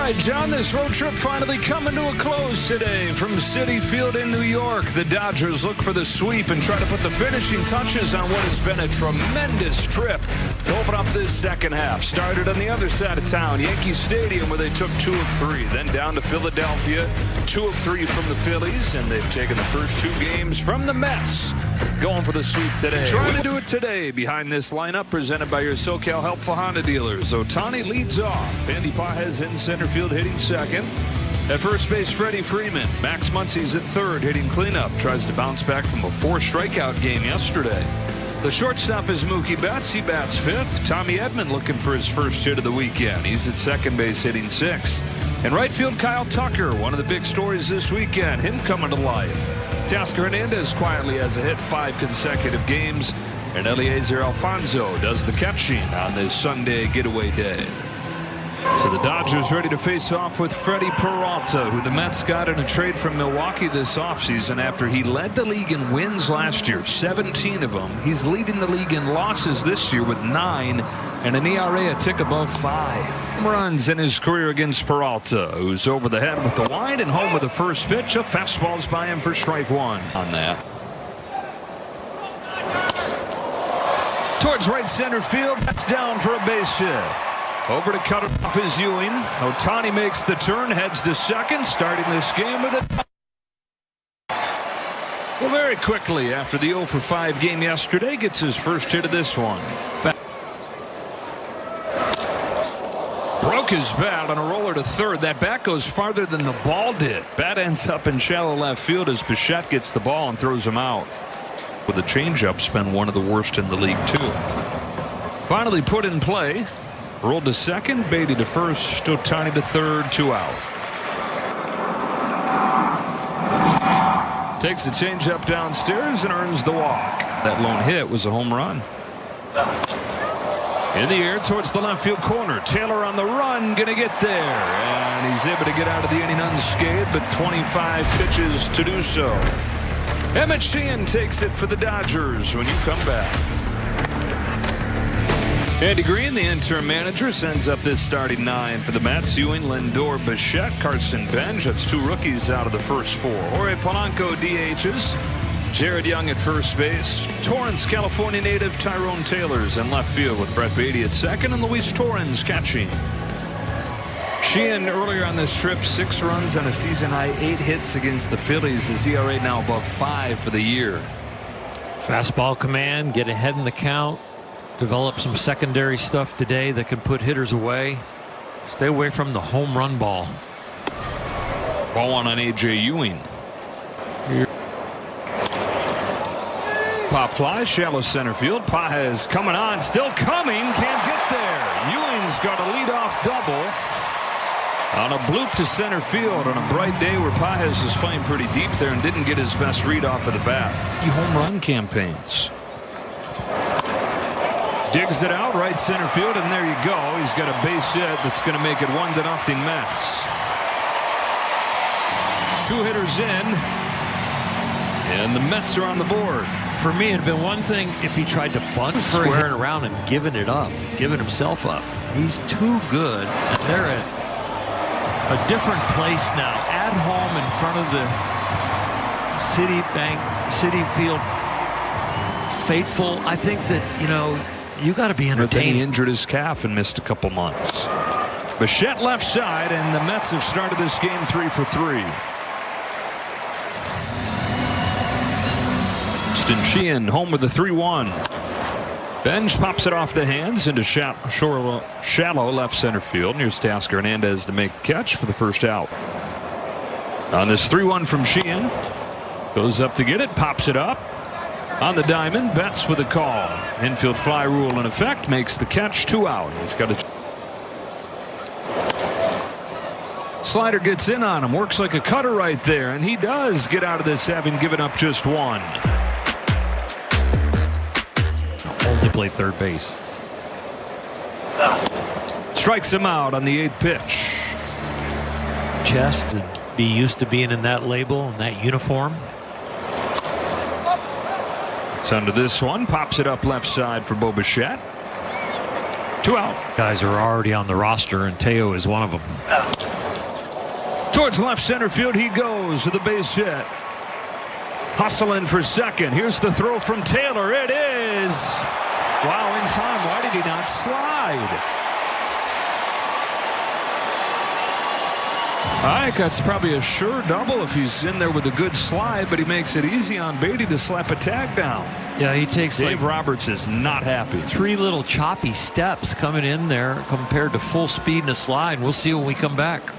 right, John, this road trip finally coming to a close today from Citi Field in New York. The Dodgers look for the sweep and try to put the finishing touches on what has been a tremendous trip to open up this second half. Started on the other side of town, Yankee Stadium, where they took 2 of 3. Then down to Philadelphia, 2 of 3 from the Phillies, and they've taken the first 2 games from the Mets. Going for the sweep today. Trying to do it today behind this lineup presented by your SoCal Helpful Honda dealers. Ohtani leads off. Andy Pages in center field hitting second. At first base, Freddie Freeman. Max Muncy's at third hitting cleanup. Tries to bounce back from a 4-strikeout game yesterday. The shortstop is Mookie Betts. He bats fifth. Tommy Edman looking for his first hit of the weekend. He's at second base hitting sixth. In right field, Kyle Tucker, one of the big stories this weekend. Him coming to life. Teoscar Hernandez quietly has a hit 5 consecutive games. And Eliezer Alfonso does the catching on this Sunday getaway day. So the Dodgers ready to face off with Freddie Peralta, who the Mets got in a trade from Milwaukee this offseason after he led the league in wins last year, 17 of them. He's leading the league in losses this year with 9 and an ERA a tick above 5. Runs in his career against Peralta, who's over the head with the wind and home with the first pitch. A fastball's by him for strike 1 on that. Towards right center field, that's down for a base hit. Over to cut it off is Ewing. Ohtani makes the turn, heads to second, starting this game with it. Well, very quickly after the 0 for 5 game yesterday, gets his first hit of this one. Broke his bat on a roller to third. That bat goes farther than the ball did. Bat ends up in shallow left field as Bichette gets the ball and throws him out. With a changeup's been one of the worst in the league, too. Finally put in play. Rolled to second, Beatty to first, Ohtani to third, 2 out. Takes the changeup downstairs and earns the walk. That lone hit was a home run. In the air towards the left field corner. Taylor on the run, gonna get there. And he's able to get out of the inning unscathed, but 25 pitches to do so. Emmett Sheehan takes it for the Dodgers when you come back. Andy Green, the interim manager, sends up this starting 9 for the Mets. Ewing, Lindor, Bichette, Carson Bench. That's 2 rookies out of the first 4. Jorge Polanco DHs. Jared Young at first base. Torrance, California native Tyrone Taylor's in left field with Brett Beatty at second and Luis Torrens catching. Sheehan earlier on this trip, 6 runs on a season high, 8 hits against the Phillies. His ERA now above 5 for the year. Fastball command, get ahead in the count. Develop some secondary stuff today that can put hitters away. Stay away from the home run ball. Ball 1 on A.J. Ewing. Pop fly, shallow center field. Pages coming on, still coming, can't get there. Ewing's got a leadoff double on a bloop to center field on a bright day where Pages is playing pretty deep there and didn't get his best read off of the bat. Home run campaigns. Digs it out right center field, and there you go. He's got a base hit that's going to make it 1-0 Mets. 2 hitters in, and the Mets are on the board. For me, it'd been one thing if he tried to bunt, squaring around and giving it up, giving himself up. He's too good. And they're at a different place now, at home in front of the Citi Field faithful. I think that, you got to be entertained. He injured his calf and missed a couple months. Bichette left side, and the Mets have started this game 3 for 3. Sheehan home with the 3-1. Bench pops it off the hands into shallow left center field. Here's Teoscar Hernandez to make the catch for the first out. On this 3-1 from Sheehan. Goes up to get it, pops it up. On the diamond, Betts with a call. Infield fly rule in effect, makes the catch, 2 out. He's got a slider, gets in on him, works like a cutter right there, and he does get out of this having given up just 1. Only play third base. Strikes him out on the 8th pitch. Chest and be used to being in that label and that uniform. It's under this one, pops it up left side for Bo Bichette. 2 out. Guys are already on the roster, and Teo is one of them. Towards left center field he goes with a base hit. Hustling for second. Here's the throw from Taylor. It is. Wow, in time. Why did he not slide? I think that's probably a sure double if he's in there with a good slide, but he makes it easy on Beatty to slap a tag down. Yeah, he takes Dave Roberts is not happy. 3 little choppy steps coming in there compared to full speed and a slide. We'll see when we come back.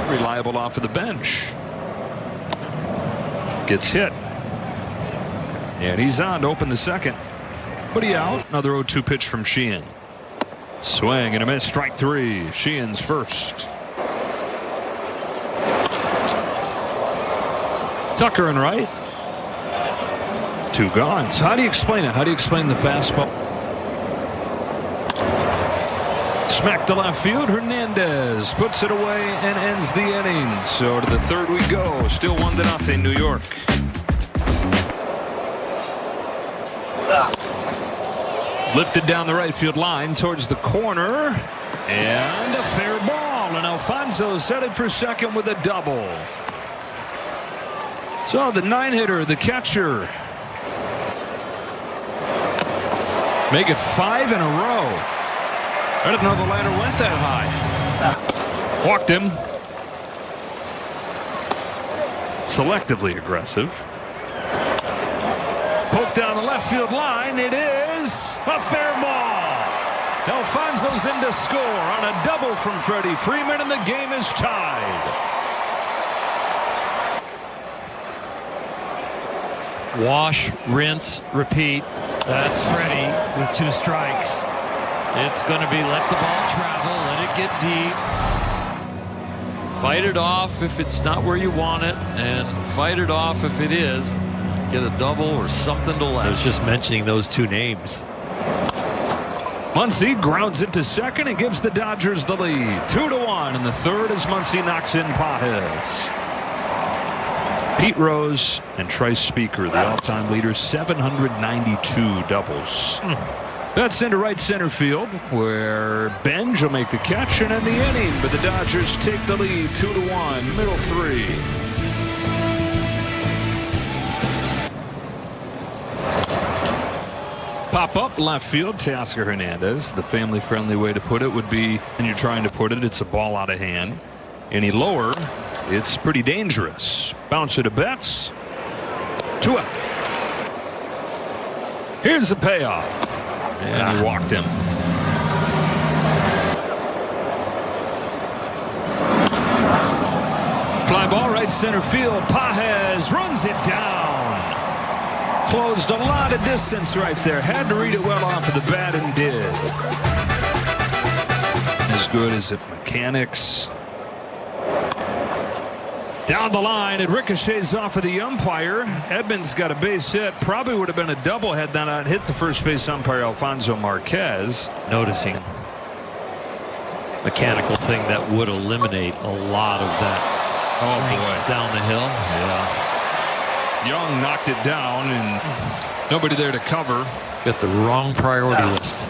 Reliable off of the bench. Gets hit. And he's on to open the second. But he out. Another 0-2 pitch from Sheehan. Swing and a miss. Strike 3. Sheehan's first. Tucker and right. 2 gone. So how do you explain it? How do you explain the fastball? Smack to left field. Hernandez puts it away and ends the inning. So to the third we go. Still 1-0 New York. Lifted down the right field line towards the corner. And a fair ball. And Alfonso's headed for second with a double. So the 9-hitter, the catcher. Make it 5 in a row. I didn't know the ladder went that high. Walked him. Selectively aggressive. Poke down the left field line. It is a fair ball. Alfonso's in to score on a double from Freddie Freeman, and the game is tied. Wash, rinse, repeat. That's Freddie with 2 strikes. It's going to be let the ball travel, let it get deep. Fight it off if it's not where you want it, and fight it off if it is. Get a double or something to left. I was just mentioning those 2 names. Muncy grounds it to second and gives the Dodgers the lead. 2-1 in the third as Muncy knocks in Pages. Pete Rose and Trice Speaker, the all-time leaders, 792 doubles. That's into right center field, where Benj will make the catch and end the inning. But the Dodgers take the lead 2-1, middle 3. Pop up left field, Teoscar Hernandez. The family-friendly way to put it would be, and you're trying to put it, it's a ball out of hand. Any lower, it's pretty dangerous. Bounce it to Betts. 2 out. Here's the payoff. And he walked him. Fly ball right center field. Pages runs it down. Closed a lot of distance right there. Had to read it well off of the bat and did. As good as it mechanics. Down the line, it ricochets off of the umpire. Edmonds got a base hit. Probably would have been a double had that not hit the first base umpire, Alfonso Marquez. Noticing mechanical thing that would eliminate a lot of that down the hill. Yeah. Young knocked it down and nobody there to cover. Got the wrong priority list.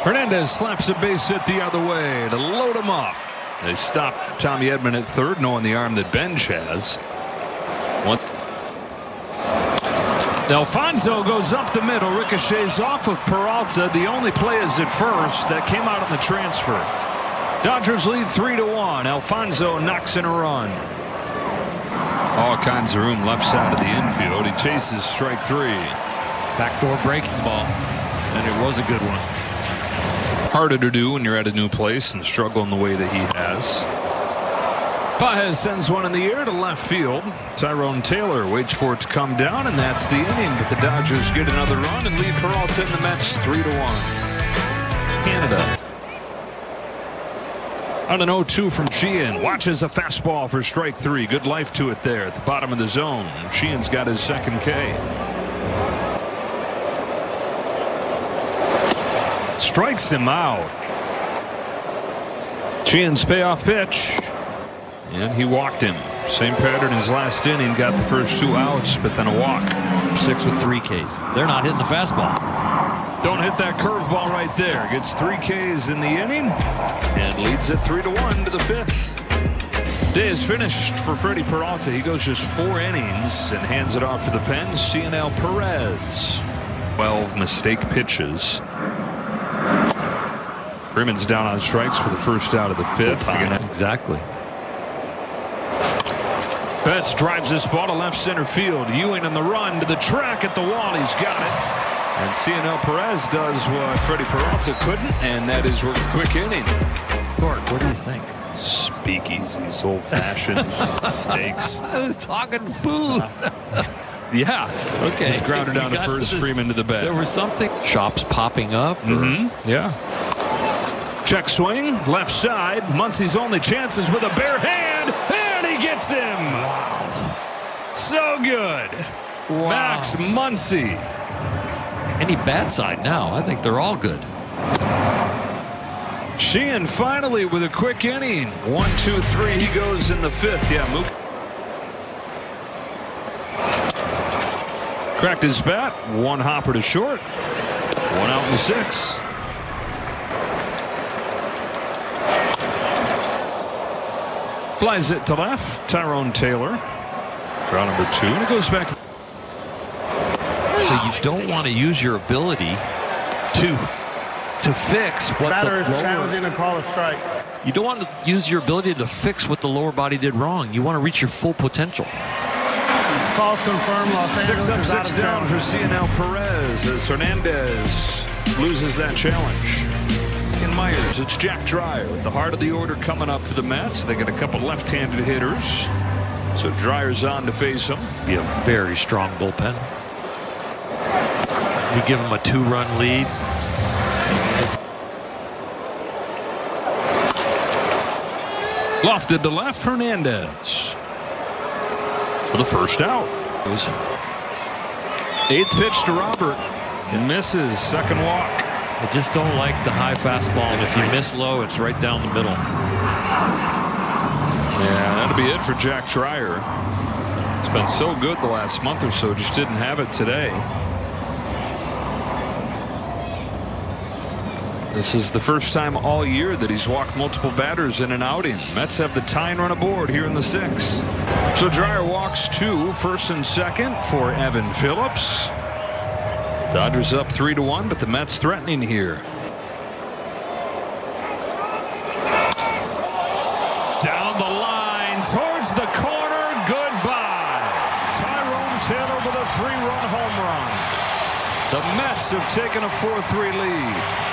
Hernandez slaps a base hit the other way to load him up. They stop Tommy Edman at third, knowing the arm that Benj has. Alfonso goes up the middle, ricochets off of Peralta. The only play is at first. That came out on the transfer. Dodgers lead 3-1. Alfonso knocks in a run. All kinds of room left side of the infield. He chases strike 3. Backdoor breaking ball, and it was a good one. Harder to do when you're at a new place and struggle in the way that he has. Pages sends one in the air to left field. Tyrone Taylor waits for it to come down, and that's the inning. But the Dodgers get another run and lead Peralta and the Mets 3-1. Canada. On an 0-2 from Sheehan. Watches a fastball for strike 3. Good life to it there at the bottom of the zone. Sheehan's got his second K. Strikes him out. Sheehan's payoff pitch. And he walked him. Same pattern as last inning. Got the first 2 outs, but then a walk. 6 with 3 Ks. They're not hitting the fastball. Don't hit that curveball right there. Gets 3 Ks in the inning and leads it 3-1 to the 5th. Day is finished for Freddie Peralta. He goes just 4 innings and hands it off to the pen. Cionel Perez. 12 mistake pitches. Freeman's down on strikes for the first out of the 5th. Exactly. Betts drives this ball to left center field. Ewing on the run to the track at the wall. He's got it. And Cionel Perez does what Freddie Peralta couldn't, and that is work a quick inning. Gord, what do you think? Speakeasies, old-fashioned steaks. I was talking food. Yeah. Okay. He's grounded down to first, Freeman to the bed. There was something. Shops popping up. Yeah. Check swing, left side. Muncie's only chances with a bare hand, and he gets him. Wow. So good. Wow. Max Muncy. Any bad side now? I think they're all good. Sheehan finally with a quick inning. 1, 2, 3. He goes in the 5th. Yeah, Mook. Cracked his bat. 1 hopper to short. 1 out in the 6th. Flies it to left. Tyrone Taylor. Draw number 2. And it goes back. So you don't want to use your ability to fix what Batter is the lower. challenging and call a strike. You don't want to use your ability to fix what the lower body did wrong. You want to reach your full potential. Calls confirmed. Los Angeles 6 up, is out 6 of down town. for Cionel Perez as Hernandez loses that challenge. In Myers, it's Jack Dreyer at the heart of the order coming up for the Mets. They got a couple left-handed hitters, so Dreyer's on to face him. Be a very strong bullpen. You give them a 2-run lead. Lofted to left, Hernandez for the first out. It was 8th pitch to Robert. It misses. Second walk. I just don't like the high fastball. And if you miss low, it's right down the middle. Yeah, that'll be it for Jack Dreyer. It's been so good the last month or so. Just didn't have it today. This is the first time all year that he's walked multiple batters in an outing. Mets have the tying run aboard here in the 6th. So Dreyer walks 2, first and second for Evan Phillips. Dodgers up 3-1, but the Mets threatening here. Down the line towards the corner. Goodbye. Tyrone Taylor with a 3-run home run. The Mets have taken a 4-3 lead.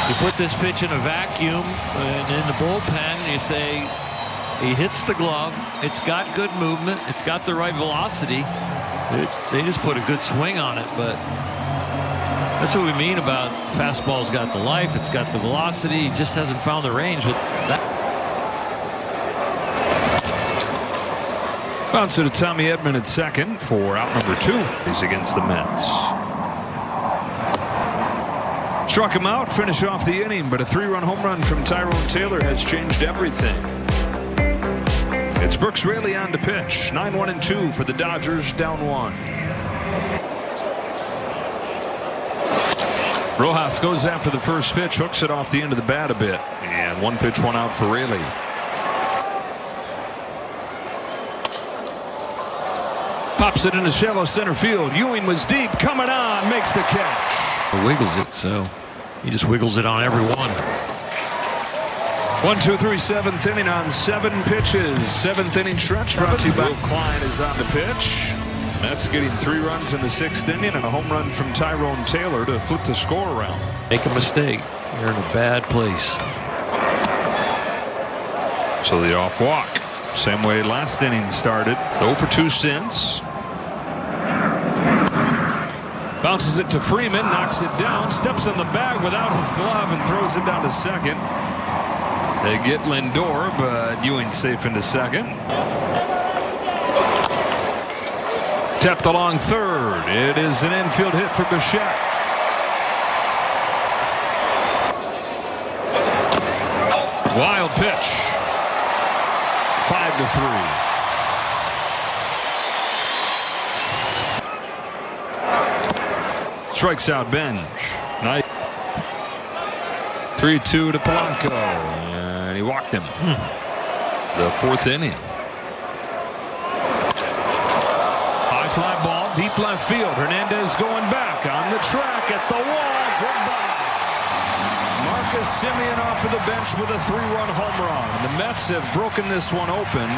You put this pitch in a vacuum and in the bullpen, you say he hits the glove. It's got good movement. It's got the right velocity. They just put a good swing on it, but that's what we mean about fastball's got the life. It's got the velocity. He just hasn't found the range. But that bounce to Tommy Edman at second for out number 2. He's against the Mets. Struck him out, finish off the inning, but a 3-run home run from Tyrone Taylor has changed everything. It's Brooks Raley on to pitch. 9-1-2 for the Dodgers, down 1. Rojas goes after the first pitch, hooks it off the end of the bat a bit, and 1 pitch, 1 out for Raley. Pops it into shallow center field. Ewing was deep, coming on, makes the catch. wiggles it, so he just wiggles it on every one. 1, 2, 3, 7th inning on 7 pitches. 7th inning stretch brought to you by Klein is on the pitch. Mets getting 3 runs in the 6th inning and a home run from Tyrone Taylor to flip the score around. Make a mistake, you're in a bad place. So the off walk, same way last inning started. 0 for 2 since. Bounces it to Freeman, knocks it down, steps in the bag without his glove and throws it down to second. They get Lindor, but Ewing's safe into second. Tapped along third. It is an infield hit for Bichette. Wild pitch. 5-3. Strikes out Benj. Nice. 3-2 to Polanco, and he walked him. The fourth inning. High fly ball, deep left field. Hernandez going back on the track at the wall. Goodbye. Marcus Semien off of the bench with a 3-run home run. The Mets have broken this one open.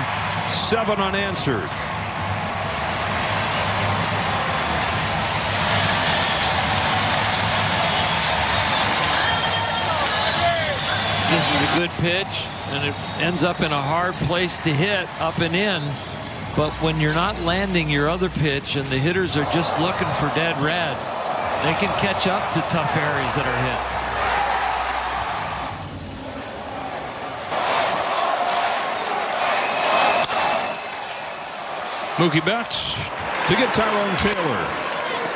7 unanswered. This is a good pitch, and it ends up in a hard place to hit, up and in. But when you're not landing your other pitch and the hitters are just looking for dead red, they can catch up to tough areas that are hit. Mookie Betts to get Tyrone Taylor.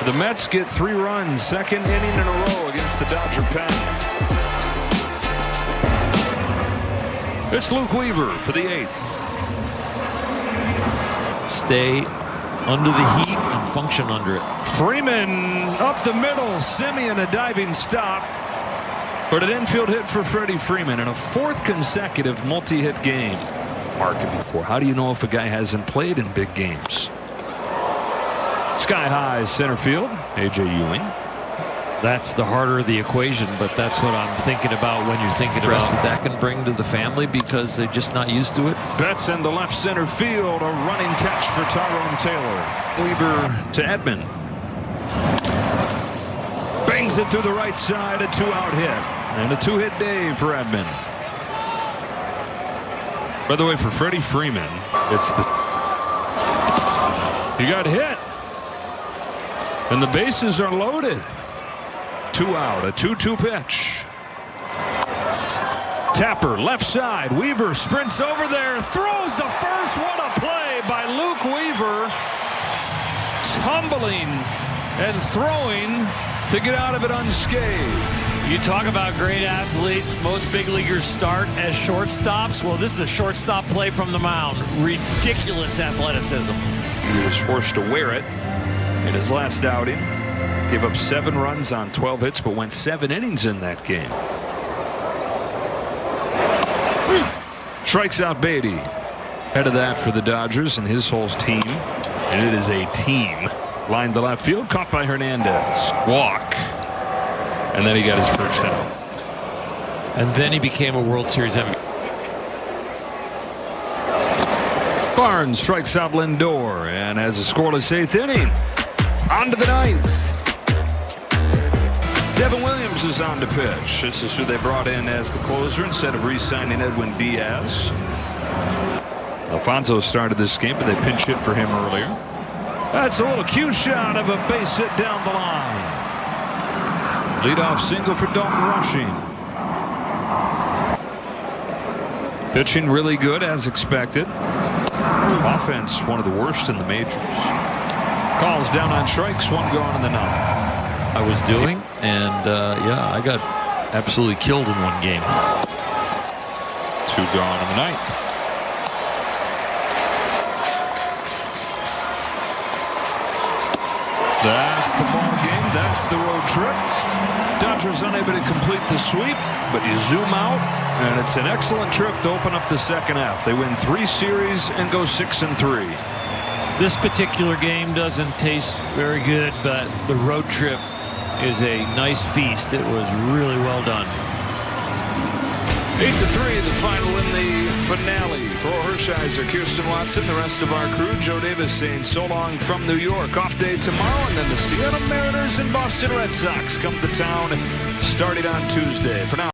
The Mets get 3 runs, second inning in a row against the Dodger pen. It's Luke Weaver for the 8th. Stay under the heat and function under it. Freeman up the middle. Semien a diving stop. But an infield hit for Freddie Freeman in a 4th consecutive multi-hit game. Market before. How do you know if a guy hasn't played in big games? Sky high center field. A.J. Ewing. That's the harder of the equation, but that's what I'm thinking about when you're thinking about that can bring to the family because they're just not used to it. Betts in the left center field. A running catch for Tyrone Taylor. Weaver to Edman. Bangs it through the right side. A 2-out hit. And a 2-hit day for Edman. By the way, for Freddie Freeman, it's the... He got hit. And the bases are loaded. 2 out, a 2-2 pitch. Tapper, left side. Weaver sprints over there, throws the first. What a play by Luke Weaver. Tumbling and throwing to get out of it unscathed. You talk about great athletes. Most big leaguers start as shortstops. Well, this is a shortstop play from the mound. Ridiculous athleticism. He was forced to wear it in his last outing. Gave up 7 runs on 12 hits, but went 7 innings in that game. Strikes out Beatty. Head of that for the Dodgers and his whole team. And it is a team. Lined to left field, caught by Hernandez. Walk. And then he got his first out. And then he became a World Series MVP. Barnes strikes out Lindor and has a scoreless 8th inning. On to the 9th. Devin Williams is on to pitch. This is who they brought in as the closer instead of re-signing Edwin Diaz. Alfonso started this game, but they pinch hit for him earlier. That's a little cue shot of a base hit down the line. Leadoff single for Dalton Rushing. Pitching really good as expected. Offense one of the worst in the majors. Calls down on strikes, 1 gone in the 9th. I was doing, and yeah, I got absolutely killed in 1 game. 2 gone in the 9th. That's the ball game. That's the road trip. Dodgers unable to complete the sweep, but you zoom out, and it's an excellent trip to open up the second half. They win 3 series and go 6-3. This particular game doesn't taste very good, but the road trip is a nice feast. It was really well done. 8-3, the final in the finale. For Hershiser, Kirsten Watson, the rest of our crew, Joe Davis saying so long from New York. Off day tomorrow, and then the Seattle Mariners and Boston Red Sox come to town starting on Tuesday. For now.